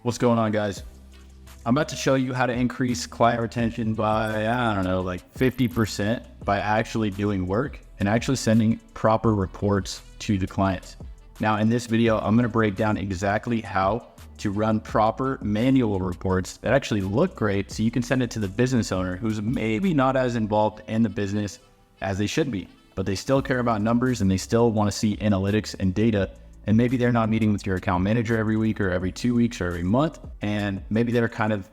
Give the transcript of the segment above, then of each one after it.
What's going on, guys? I'm about to show you how to increase client retention by, I don't know, like 50% by actually doing work and actually sending proper reports to the clients. Now, in this video, I'm going to break down exactly how to run proper manual reports that actually look great so you can send it to the business owner who's maybe not as involved in the business as they should be, but they still care about numbers and they still want to see analytics and data. And maybe they're not meeting with your account manager every week or every 2 weeks or every month. And maybe they're kind of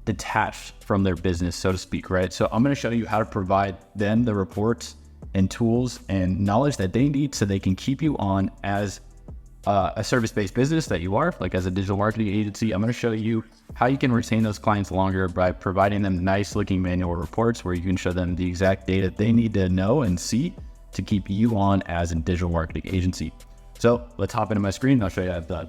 detached from their business, so to speak, right? So I'm going to show you how to provide them the reports and tools and knowledge that they need so they can keep you on as a service-based business that you are, like as a digital marketing agency. I'm going to show you how you can retain those clients longer by providing them nice looking manual reports where you can show them the exact data they need to know and see to keep you on as a digital marketing agency. So let's hop into my screen and I'll show you how it's done.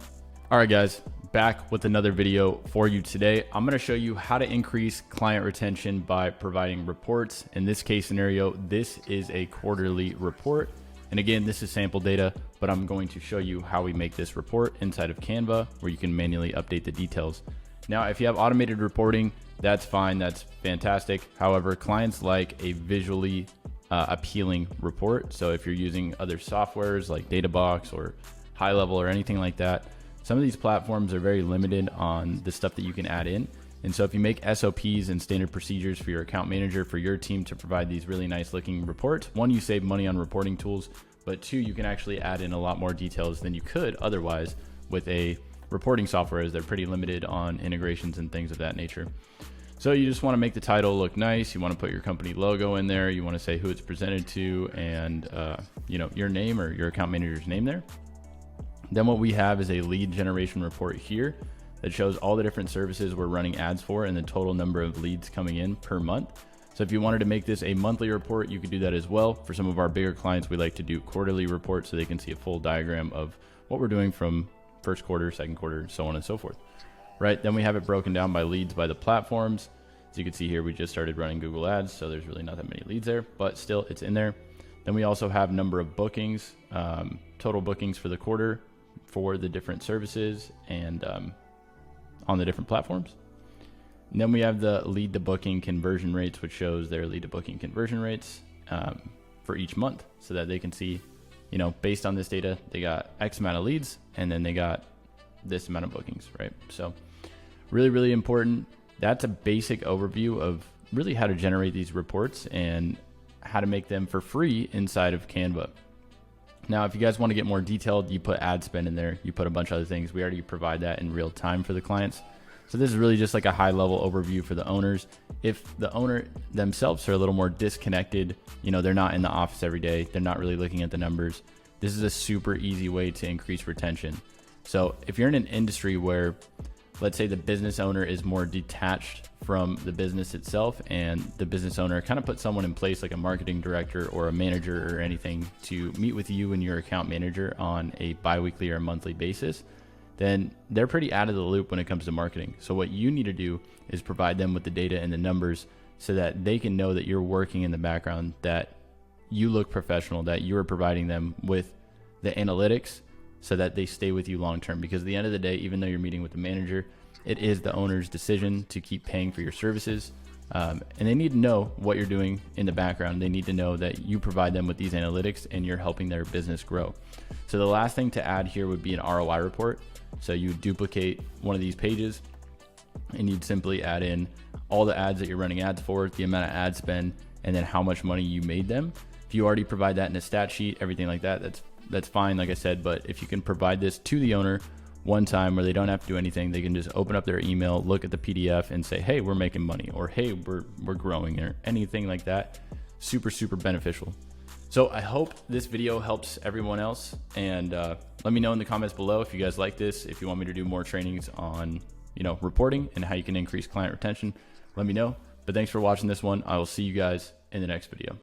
All right, guys, back with another video for you today. I'm going to show you how to increase client retention by providing reports. In this case scenario, this is a quarterly report. And again, this is sample data, but I'm going to show you how we make this report inside of Canva where you can manually update the details. Now, if you have automated reporting, that's fine. That's fantastic. However, clients like a visually appealing report. So if you're using other softwares like Databox or High Level or anything like that, some of these platforms are very limited on the stuff that you can add in. And so if you make SOPs and standard procedures for your account manager, for your team to provide these really nice looking reports, one, you save money on reporting tools, but two, you can actually add in a lot more details than you could otherwise with a reporting software, as they're pretty limited on integrations and things of that nature. So you just want to make the title look nice. You want to put your company logo in there. You want to say who it's presented to and your name or your account manager's name there. Then what we have is a lead generation report here that shows all the different services we're running ads for and the total number of leads coming in per month. So if you wanted to make this a monthly report, you could do that as well. For some of our bigger clients, we like to do quarterly reports so they can see a full diagram of what we're doing from first quarter, second quarter, so on and so forth. Right, then we have it broken down by leads by the platforms. As you can see here, we just started running Google ads, so there's really not that many leads there, but still it's in there. Then we also have number of bookings, total bookings for the quarter for the different services and on the different platforms. And then we have the lead to booking conversion rates, which shows their lead to booking conversion rates for each month so that they can see, based on this data, they got X amount of leads and then they got this amount of bookings, right? So really, really important. That's a basic overview of really how to generate these reports and how to make them for free inside of Canva. Now, if you guys want to get more detailed, you put ad spend in there, you put a bunch of other things. We already provide that in real time for the clients. So this is really just like a high level overview for the owners. If the owner themselves are a little more disconnected, they're not in the office every day, they're not really looking at the numbers, this is a super easy way to increase retention. So if you're in an industry where, let's say the business owner is more detached from the business itself and the business owner kind of put someone in place like a marketing director or a manager or anything to meet with you and your account manager on a bi-weekly or monthly basis, then they're pretty out of the loop when it comes to marketing. So what you need to do is provide them with the data and the numbers so that they can know that you're working in the background, that you look professional, that you're providing them with the analytics so that they stay with you long term. Because at the end of the day, even though you're meeting with the manager, it is the owner's decision to keep paying for your services. And they need to know what you're doing in the background. They need to know that you provide them with these analytics and you're helping their business grow. So the last thing to add here would be an ROI report. So you duplicate one of these pages and you'd simply add in all the ads that you're running ads for, the amount of ad spend, and then how much money you made them. If you already provide that in a stat sheet, everything like that, that's fine, like I said. But if you can provide this to the owner one time where they don't have to do anything, they can just open up their email, look at the PDF and say, hey, we're making money, or hey, we're growing, or anything like that. Super, super beneficial. So I hope this video helps everyone else. And let me know in the comments below if you guys like this, if you want me to do more trainings on, reporting and how you can increase client retention, let me know. But thanks for watching this one. I will see you guys in the next video.